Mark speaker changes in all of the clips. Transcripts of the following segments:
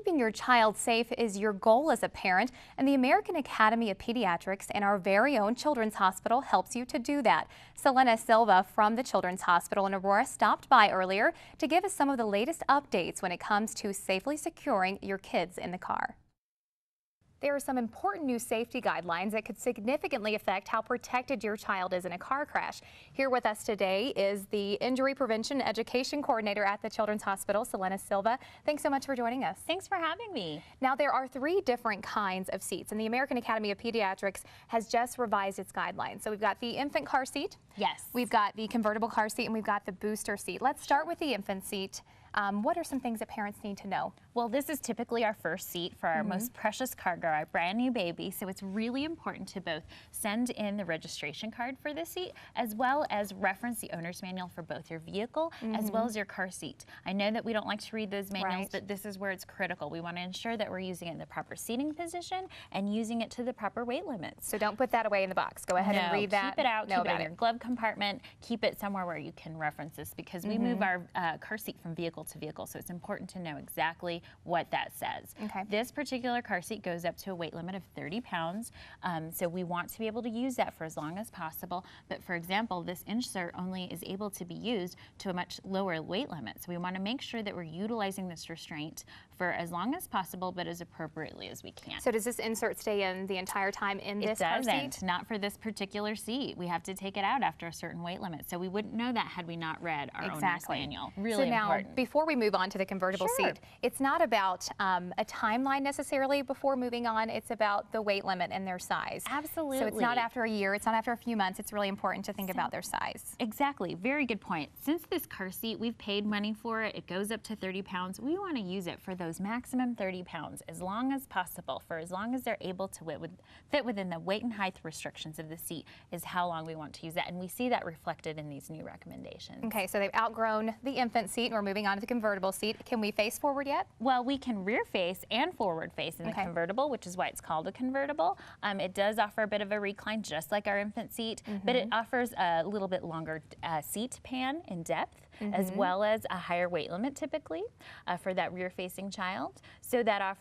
Speaker 1: Keeping your child safe is your goal as a parent, and the American Academy of Pediatrics and our very own Children's Hospital helps you to do that. Selena Silva from the Children's Hospital in Aurora stopped by earlier to give us some of the latest updates when it comes to safely securing your kids in the car. There are some important new safety guidelines that could significantly affect how protected your child is in a car crash. Here with us today is the Injury Prevention Education Coordinator at the Children's Hospital, Selena Silva. Thanks so much for joining us.
Speaker 2: Thanks for having me.
Speaker 1: Now, there are 3 different kinds of seats, and the American Academy of Pediatrics has just revised its guidelines. So we've got the infant car seat.
Speaker 2: Yes.
Speaker 1: We've got the convertible car seat, and we've got the booster seat. Let's start with the infant seat. What are some things that parents need to know?
Speaker 2: Well, this is typically our first seat for our most precious cargo, our brand new baby. So it's really important to both send in the registration card for this seat, as well as reference the owner's manual for both your vehicle as well as your car seat. I know that we don't like to read those manuals, but this is where it's critical. We want to ensure that we're using it in the proper seating position and using it to the proper weight limits.
Speaker 1: So don't put that away in the box. Go ahead and read that.
Speaker 2: Keep it out, keep it in your glove compartment, keep it somewhere where you can reference this, because we move our car seat from vehicle to vehicle, so it's important to know exactly what that says.
Speaker 1: Okay.
Speaker 2: This particular car seat goes up to a weight limit of 30 pounds, so we want to be able to use that for as long as possible. But for example, this insert only is able to be used to a much lower weight limit, so we want to make sure that we're utilizing this restraint for as long as possible, but as appropriately as we can.
Speaker 1: So does this insert stay in the entire time in this car seat?
Speaker 2: It doesn't, not for this particular seat. We have to take it out after a certain weight limit, so we wouldn't know that had we not read our owner's manual. Really important.
Speaker 1: So now, before we move on to the convertible seat, it's not about a timeline necessarily before moving on. It's about the weight limit and their size.
Speaker 2: Absolutely.
Speaker 1: So it's not after a year. It's not after a few months. It's really important to think about their size.
Speaker 2: Exactly. Very good point. Since this car seat, we've paid money for it. It goes up to 30 pounds. We want to use it for those maximum 30 pounds as long as possible, for as long as they're able to fit within the weight and height restrictions of the seat is how long we want to use that. And we see that reflected in these new recommendations.
Speaker 1: Okay, so they've outgrown the infant seat and we're moving on to the convertible seat. Can we face forward yet?
Speaker 2: Well, we can rear face and forward face in the convertible, which is why it's called a convertible. It does offer a bit of a recline, just like our infant seat, but it offers a little bit longer seat pan in depth, as well as a higher weight limit typically for that rear-facing child. So that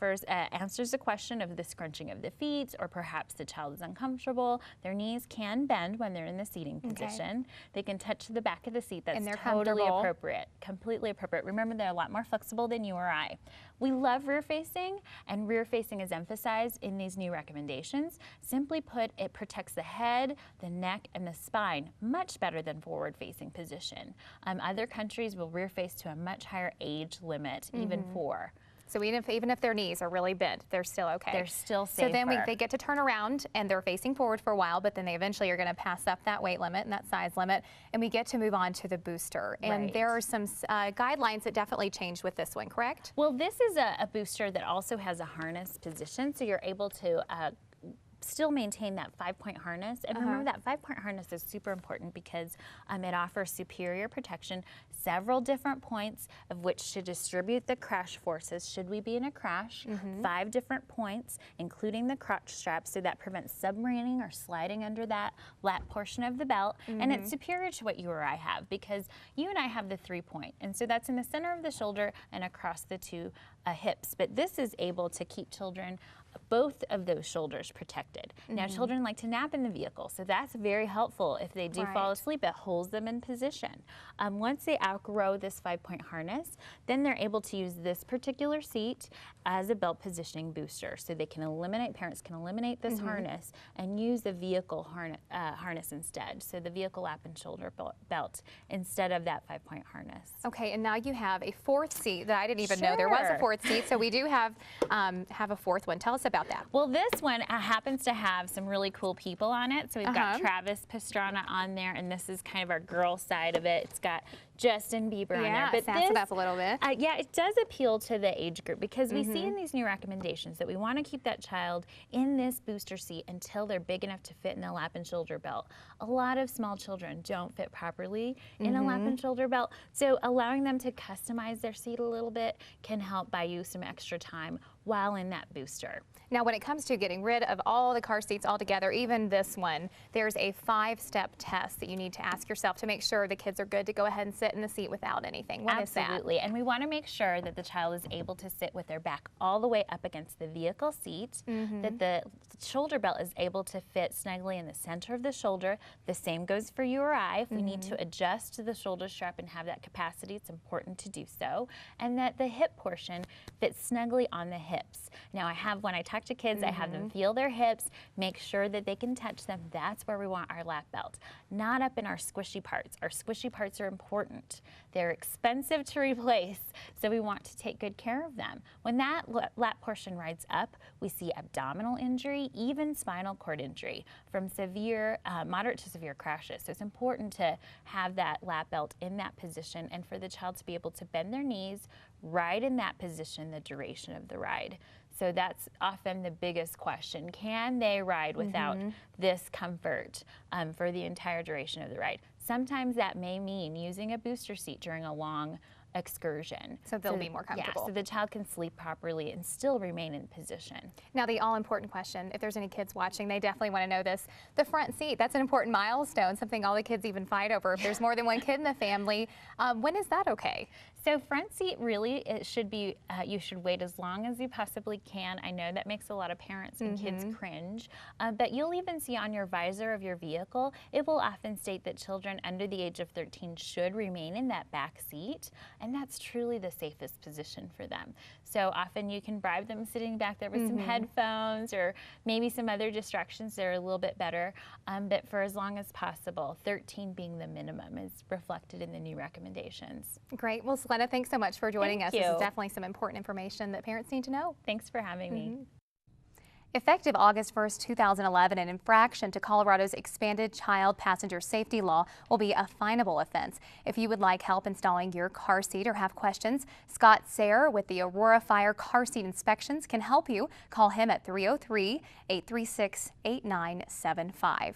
Speaker 2: answers the question of the scrunching of the feet, or perhaps the child is uncomfortable. Their knees can bend when they're in the seating position. They can touch the back of the seat. That's totally appropriate, completely appropriate. Remember, they're a lot more flexible than you or I. We love rear-facing, and rear-facing is emphasized in these new recommendations. Simply put, it protects the head, the neck, and the spine much better than forward-facing position. Other countries will rear-face to a much higher age limit, even 4.
Speaker 1: So even if their knees are really bent, they're still okay.
Speaker 2: They're still safer.
Speaker 1: So then they get to turn around and they're facing forward for a while, but then they eventually are going to pass up that weight limit and that size limit, and we get to move on to the booster. And there are some guidelines that definitely changed with this one, correct?
Speaker 2: Well, this is a booster that also has a harness position, so you're able to still maintain that 5-point harness. And remember, that 5-point harness is super important because it offers superior protection, several different points of which to distribute the crash forces should we be in a crash, 5 different points, including the crotch strap, so that prevents submarining or sliding under that lap portion of the belt. And it's superior to what you or I have, because you and I have the 3-point, and so that's in the center of the shoulder and across the 2 hips. But this is able to keep children, both of those shoulders, protected. Now, children like to nap in the vehicle, so that's very helpful. If they do fall asleep, it holds them in position. Once they outgrow this 5-point harness, then they're able to use this particular seat as a belt positioning booster, so they can parents can eliminate this harness and use the vehicle harness instead, so the vehicle lap and shoulder belt instead of that 5-point harness.
Speaker 1: Okay, and now you have a 4th seat that I didn't even know there was a 4th seat, so we do have a 4th one. Tell us about that.
Speaker 2: Well, this one happens to have some really cool people on it. So we've got Travis Pastrana on there, and this is kind of our girl side of it. It's got Justin Bieber on there.
Speaker 1: But sass it up a little bit.
Speaker 2: Yeah, it does appeal to the age group, because we see in these new recommendations that we want to keep that child in this booster seat until they're big enough to fit in the lap and shoulder belt. A lot of small children don't fit properly in a lap and shoulder belt, so allowing them to customize their seat a little bit can help buy you some extra time while in that booster.
Speaker 1: Now, when it comes to getting rid of all the car seats altogether, even this one, there's a 5-step test that you need to ask yourself to make sure the kids are good to go ahead and sit in the seat without anything. What is that?
Speaker 2: Absolutely, and we want to make sure that the child is able to sit with their back all the way up against the vehicle seat, that the shoulder belt is able to fit snugly in the center of the shoulder. The same goes for you or I. If we need to adjust the shoulder strap and have that capacity, it's important to do so, and that the hip portion fits snugly on the hips. Now, when I talk to kids, I have them feel their hips, make sure that they can touch them. That's where we want our lap belt, not up in our squishy parts. Our squishy parts are important. They're expensive to replace, so we want to take good care of them. When that lap portion rides up, we see abdominal injury, even spinal cord injury from moderate to severe crashes. So it's important to have that lap belt in that position and for the child to be able to bend their knees, ride in that position the duration of the ride. So that's often the biggest question. Can they ride without this comfort for the entire duration of the ride? Sometimes that may mean using a booster seat during a long excursion.
Speaker 1: So they'll be more comfortable.
Speaker 2: Yeah, so the child can sleep properly and still remain in position.
Speaker 1: Now, the all-important question, if there's any kids watching, they definitely want to know this. The front seat, that's an important milestone, something all the kids even fight over if there's more than one kid in the family. When is that okay?
Speaker 2: So front seat, really, it should be, you should wait as long as you possibly can. I know that makes a lot of parents and kids cringe, but you'll even see on your visor of your vehicle, it will often state that children under the age of 13 should remain in that back seat, and that's truly the safest position for them. So often you can bribe them sitting back there with some headphones or maybe some other distractions that are a little bit better, but for as long as possible, 13 being the minimum is reflected in the new recommendations.
Speaker 1: Great. Well, Selena, thanks so much for joining us.
Speaker 2: Thank you.
Speaker 1: This is definitely some important information that parents need to know.
Speaker 2: Thanks for having me.
Speaker 1: Effective August 1st, 2011, an infraction to Colorado's expanded child passenger safety law will be a finable offense. If you would like help installing your car seat or have questions, Scott Sayre with the Aurora Fire Car Seat Inspections can help you. Call him at 303-836-8975.